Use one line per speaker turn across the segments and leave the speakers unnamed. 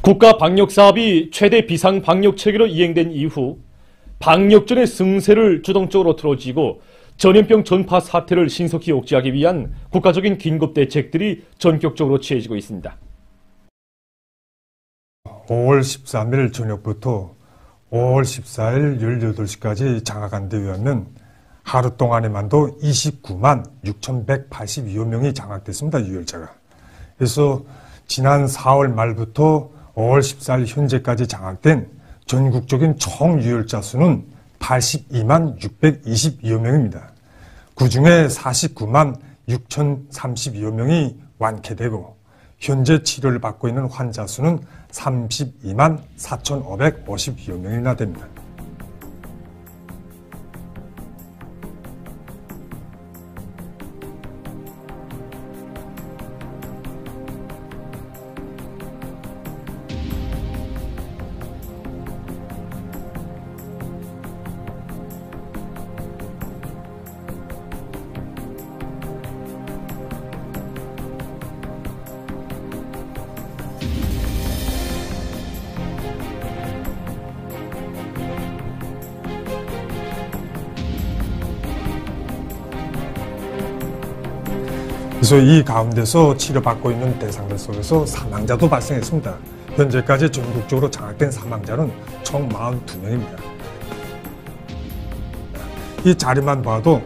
국가 방역 사업이 최대 비상 방역 체계로 이행된 이후 방역전의 승세를 주동적으로 틀어쥐고 전염병 전파 사태를 신속히 억제하기 위한 국가적인 긴급 대책들이 전격적으로 취해지고 있습니다.
5월 13일 저녁부터 5월 14일 18시까지 장악한 데 의하면 하루 동안에만도 29만 6,182여 명이 장악됐습니다. 유혈자가. 그래서 지난 4월 말부터 5월 14일 현재까지 장악된 전국적인 총 유혈자 수는 82만 622여 명입니다. 그 중에 49만 6,032여 명이 완쾌되고 현재 치료를 받고 있는 환자 수는 32만 4,552여 명이나 됩니다. 그래서 이 가운데서 치료받고 있는 대상들 속에서 사망자도 발생했습니다. 현재까지 전국적으로 장악된 사망자는 총 42명입니다. 이 자리만 봐도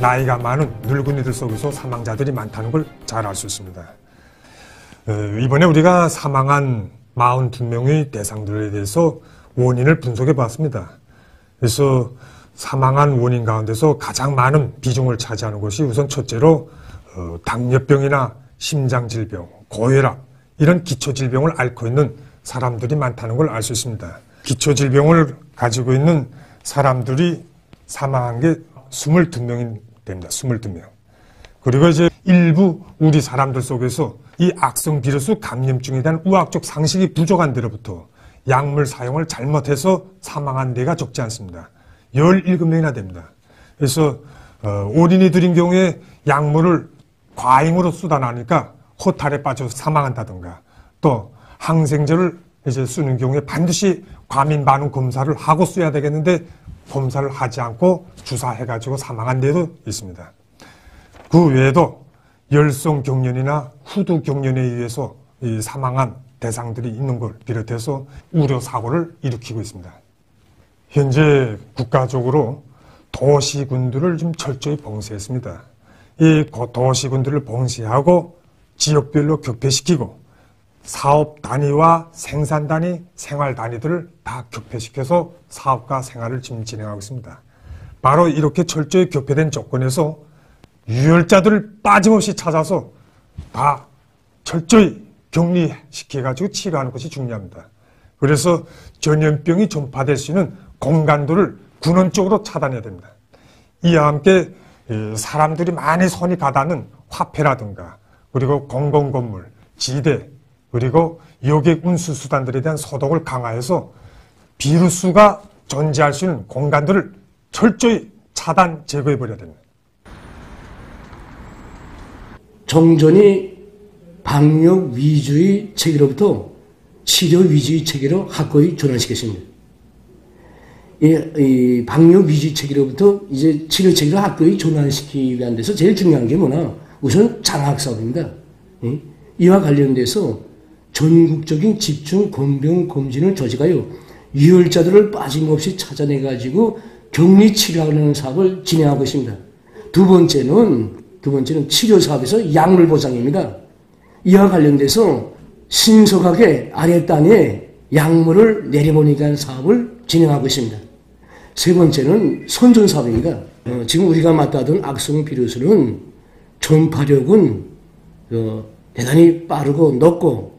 나이가 많은 늙은이들 속에서 사망자들이 많다는 걸 잘 알 수 있습니다. 이번에 우리가 사망한 42명의 대상들에 대해서 원인을 분석해 봤습니다. 그래서 사망한 원인 가운데서 가장 많은 비중을 차지하는 것이 우선 첫째로 당뇨병이나 심장질병, 고혈압 이런 기초질병을 앓고 있는 사람들이 많다는 걸 알 수 있습니다. 기초질병을 가지고 있는 사람들이 사망한 게 22명이 됩니다. 22명. 그리고 이제 일부 우리 사람들 속에서 이 악성 비루스 감염증에 대한 의학적 상식이 부족한 데로부터 약물 사용을 잘못해서 사망한 데가 적지 않습니다. 17명이나 됩니다. 그래서 어린이들인 경우에 약물을 과잉으로 쓰다 나니까 호탈에 빠져서 사망한다든가 또 항생제를 이제 쓰는 경우에 반드시 과민 반응 검사를 하고 써야 되겠는데 검사를 하지 않고 주사해가지고 사망한 데도 있습니다. 그 외에도 열성 경련이나 후두 경련에 의해서 이 사망한 대상들이 있는 걸 비롯해서 우려 사고를 일으키고 있습니다. 현재 국가적으로 도시군들을 좀 철저히 봉쇄했습니다. 이 도시군들을 봉쇄하고 지역별로 격폐시키고 사업 단위와 생산 단위, 생활 단위들을 다 격폐시켜서 사업과 생활을 지금 진행하고 있습니다. 바로 이렇게 철저히 격폐된 조건에서 유혈자들을 빠짐없이 찾아서 다 철저히 격리시켜가지고 치료하는 것이 중요합니다. 그래서 전염병이 전파될 수 있는 공간들을 근원적으로 차단해야 됩니다. 이와 함께 사람들이 많이 손이 가닿는 화폐라든가 그리고 공공건물, 지대 그리고 여객 운수수단들에 대한 소독을 강화해서 비루스가 존재할 수 있는 공간들을 철저히 차단 제거해버려야 됩니다.
정전이 방역 위주의 체계로부터 치료 위주의 체계로 확고히 전환시켰습니다. 이 방역 위주의 체계로부터 이제 치료 체계로 확고히 전환시키기 위한 데서 제일 중요한 게 뭐냐? 우선 장악 사업입니다. 이와 관련돼서 전국적인 집중 건병 검진을 조직하여 유혈자들을 빠짐없이 찾아내가지고 격리 치료하는 사업을 진행하고 있습니다. 두 번째는 치료 사업에서 약물 보상입니다. 이와 관련돼서 신속하게 아랫단에 약물을 내려보내기 위한 사업을 진행하고 있습니다. 세 번째는 선전 사업입니다. 지금 우리가 맞다던 악성 비루스는 전파력은 대단히 빠르고 높고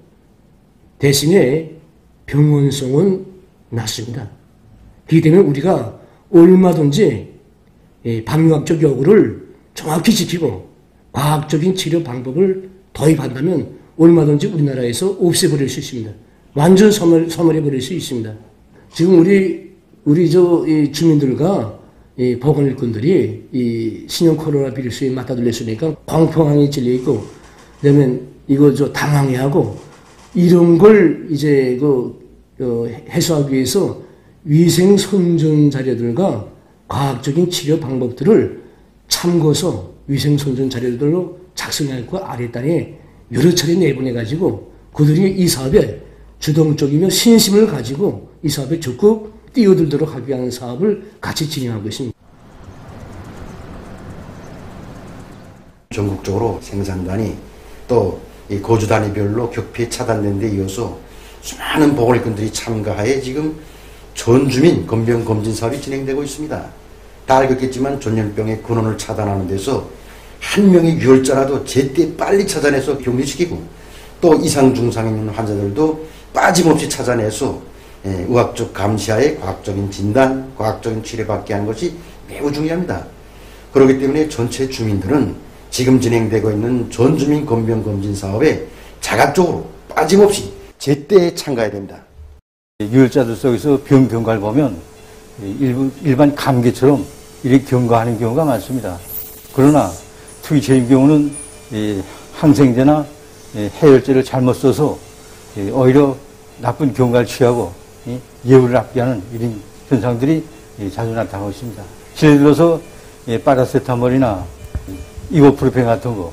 대신에 병원성은 낮습니다. 그렇기 때문에 우리가 얼마든지 방역적 요구를 정확히 지키고 과학적인 치료 방법을 도입한다면 얼마든지 우리나라에서 없애버릴 수 있습니다. 완전 소멸해버릴 수 있습니다. 지금 우리 주민들과 보건일꾼들이 이 신형 코로나 비루스에 맞다들렸으니까 공포감이 질려있고, 그다음에 이거 당황해하고 이런 걸 이제 해소하기 위해서 위생 선전 자료들과 과학적인 치료 방법들을 참고서 위생 선전 자료들로 작성해서 아래단에 여러 차례 내보내가지고 그들이 이 사업에 주동적이며 신심을 가지고 이 사업에 적극 뛰어들도록 하기 위한 사업을 같이 진행하고 있습니다.
전국적으로 생산단이 또 이 거주 단위별로 격피 차단된 데 이어서 수많은 보건일꾼들이 참가하에 지금 전주민 건병 검진 사업이 진행되고 있습니다. 다 알겠겠지만 전염병의 근원을 차단하는 데서 한 명의 유혈자라도 제때 빨리 찾아내서 격리시키고 또 이상 증상이 있는 환자들도 빠짐없이 찾아내서 의학적 감시하에 과학적인 진단, 과학적인 치료받게 하는 것이 매우 중요합니다. 그렇기 때문에 전체 주민들은 지금 진행되고 있는 전주민 건병검진 사업에 자각적으로 빠짐없이 제때 참가해야 됩니다.
유혈자들 속에서 병 경과를 보면 일반 감기처럼 이렇게 경과하는 경우가 많습니다. 그러나 특히 제 경우는 항생제나 해열제를 잘못 써서 오히려 나쁜 경과를 취하고 예후를 납게 하는 이런 현상들이 자주 나타나고 있습니다. 예를 들어서 파라세타몰이나 이보프로펜 같은 거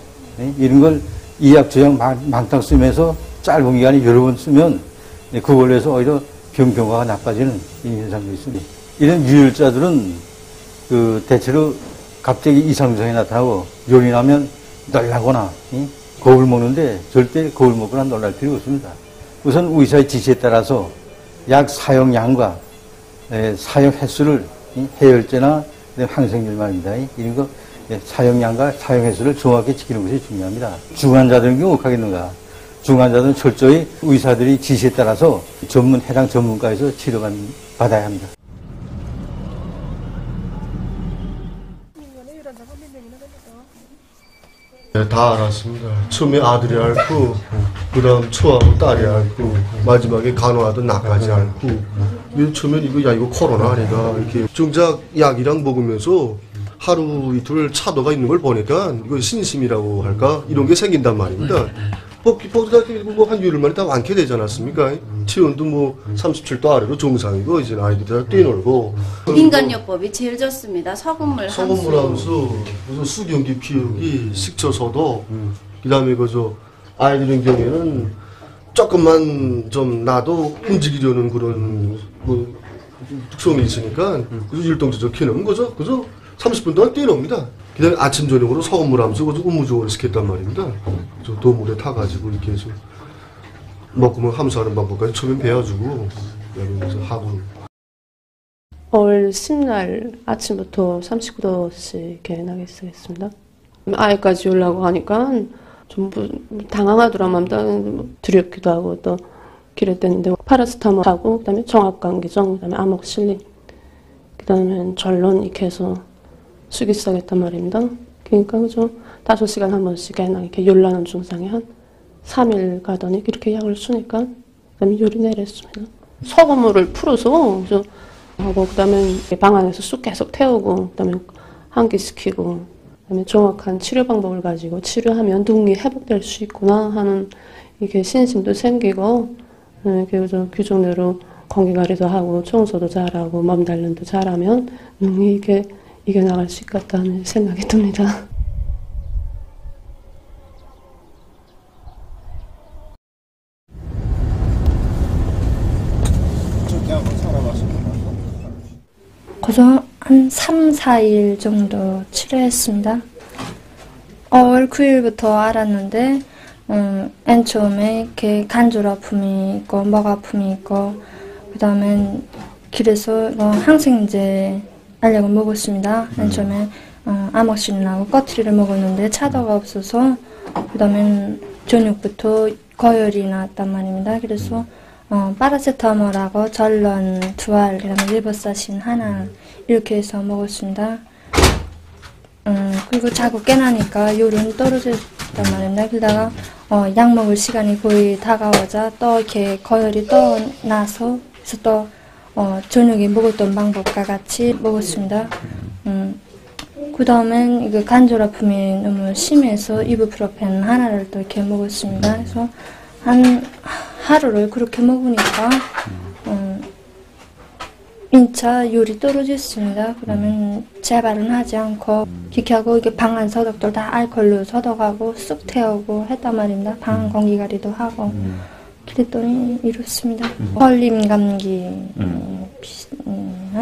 이런 걸 이약 저약 망탕 쓰면서 짧은 기간에 여러 번 쓰면 그걸로 해서 오히려 병 경과가 나빠지는 이 현상도 있습니다. 이런 유혈자들은 대체로 갑자기 이상 증상이 나타나고 열이 나면 놀라거나 겁을 먹는데 절대 겁을 먹거나 놀랄 필요가 없습니다. 우선 의사의 지시에 따라서 약 사용량과 사용 횟수를 해열제나 항생제 말입니다. 이런 거 사용량과 사용 횟수를 정확히 지키는 것이 중요합니다. 중환자들은 어떻게 하겠는가? 중환자들은 철저히 의사들이 지시에 따라서 해당 전문가에서 치료받아야 합니다.
네, 다 알았습니다. 처음에 아들이 앓고, 그 다음 처하고 딸이 앓고, 마지막에 간호하던 나까지 앓고, 처음엔 이거 코로나 아니가, 이렇게 정작 약이랑 먹으면서 하루 이틀 차도가 있는 걸 보니까 이거 신심이라고 할까? 이런 게 생긴단 말입니다. 보다 뭐 한 유일만에 다 완쾌 되지 않았습니까? 체온도 뭐 37도 아래로 정상이고, 이제 아이들이 다 뛰놀고.
인간요법이 제일 좋습니다. 소금물
함수, 무슨 수경기 피우기, 식초 소독, 그 다음에 아이들인 경우에는 조금만 좀 나도 움직이려는 그런 뭐 특성이 있으니까, 그래서 율동제적 해놓은 거죠. 그래서 30분 동안 뛰어놉니다. 그 다음에 아침, 저녁으로 소금물 함수, 우무조를 시켰단 말입니다. 도물에 타가지고 이렇게 해서 먹으면 함수하는 방법까지 처음에 배워주고, 그래서 하고.
5월 10날 아침부터 39도씩 이렇게 나게 시작했습니다. 아이까지 오려고 하니까 좀 당황하더라고요. 두렵기도 하고 또 그랬는데 파라스타몰하고 그다음에 종합감기종, 그다음에 아목실린, 그다음에 전론 이렇게 해서 쓰기 시작했단 말입니다. 그러니까 5시간 한 번씩 이렇게 열나는 증상이 한 3일 가더니 이렇게 약을 쓰니까 그다음에 열이 내렸습니다. 소금물을 풀어서 하고 그다음에 방 안에서 쑥 계속 태우고 그다음에 환기시키고 그다음에 정확한 치료 방법을 가지고 치료하면 능이 회복될 수 있구나 하는 이게 신심도 생기고 그래서 규정대로 공기관리도 하고 청소도 잘하고 몸 단련도 잘하면 능이 이겨나갈 수 있겠다는 생각이 듭니다.
그래서 한 3, 4일 정도 치료했습니다. 5월 9일부터 알았는데 맨 처음에 이렇게 관절 아픔이 있고 목 아픔이 있고 그 다음엔 길에서 항생제 알약을 먹었습니다. 맨 처음에 아목실린하고 꺼트리를 먹었는데 차도가 없어서 그 다음엔 저녁부터 고열이 나왔단 말입니다. 그래서 파라세타몰하고 전론 2알, 그 다음에 리버사신 하나 이렇게 해서 먹었습니다. 그리고 자꾸 깨나니까 열은 떨어졌단 말입니다. 그러다가 약 먹을 시간이 거의 다가오자 또 이렇게 고열이 또 나서 그래서 또 저녁에 먹었던 방법과 같이 먹었습니다. 그 다음엔 관절 아픔이 너무 심해서 이부프로펜 하나를 또 이렇게 먹었습니다. 그래서 한 하루를 그렇게 먹으니까 인차 열이 떨어졌습니다. 그러면 재발은 하지 않고 기켜하고 이게 방안 소독들 다 알코올로 소독하고 쑥 태우고 했단 말입니다. 방안 공기가리도 하고 그랬더니 이렇습니다. 걸림 감기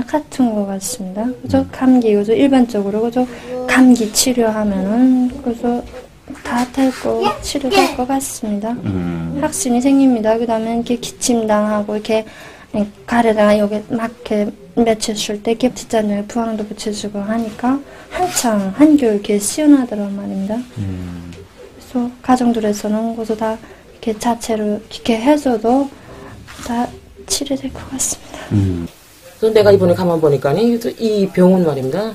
같은 것 같습니다. 그저 감기 그저 일반적으로 그저 감기 치료하면은 그저 다 치료될 것 같습니다. 확신이 생깁니다. 그다음에 이렇게 기침당하고 이렇게 가래다가 여기 막 이렇게 맺혔을 때 이렇게 뒷잔에 부항도 붙여주고 하니까 한창 한결 이렇게 시원하더란 말입니다. 그래서 가정들에서는 그래서 다 이렇게 자체로 이렇게 해서도 다 치료될 것 같습니다.
그래서 내가 이번에 가만 보니까 이 병은 말입니다.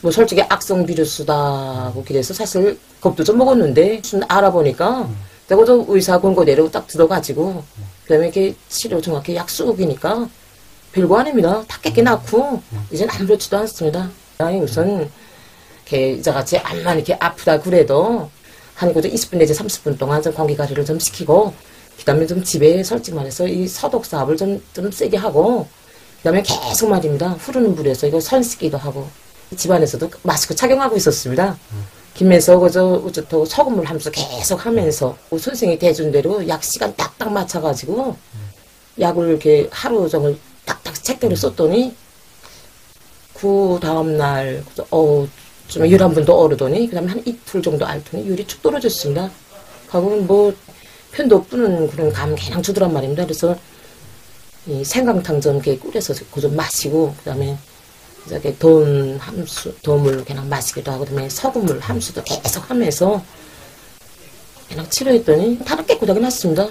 뭐 솔직히 악성 비루스다고 그래서 사실 겁도 좀 먹었는데 알아보니까 내가 또 의사 권고대로 딱 들어가지고 그다음에 이렇게 치료 정확히 약 쑥이니까 별거 아닙니다. 다 깨끗이 낳고 이제는 아무렇지도 않습니다. 우선 이렇게 이제같이 암만 이렇게 아프다 그래도 한 20분 내지 30분 동안 좀 공기가리를 좀 시키고 그다음에 좀 집에 솔직히 말해서 이 소독 사업을 좀 세게 하고 그다음에 계속 말입니다. 흐르는 물에서 이거 손 씻기도 하고 집안에서도 마스크 착용하고 있었습니다. 김에서 그저 소금물 함수 계속 하면서 선생님이 대준 대로 약 시간 딱딱 맞춰가지고 약을 이렇게 하루 종일 딱딱 책대로 썼더니 그 다음날 좀 11분도 오르더니 그 다음에 한 이틀 정도 앓더니 열이 축 떨어졌습니다. 하고 뭐 편도 없는 그런 감 그냥 주더란 말입니다. 그래서 이 생강탕 좀 이렇게 끓여서 그 좀 마시고 그 다음에 이렇게 도물 그냥 마시기도 하고 그다음에 소금물 함수도 계속 하면서 그냥 치료했더니 바로 깨끗하게 났습니다.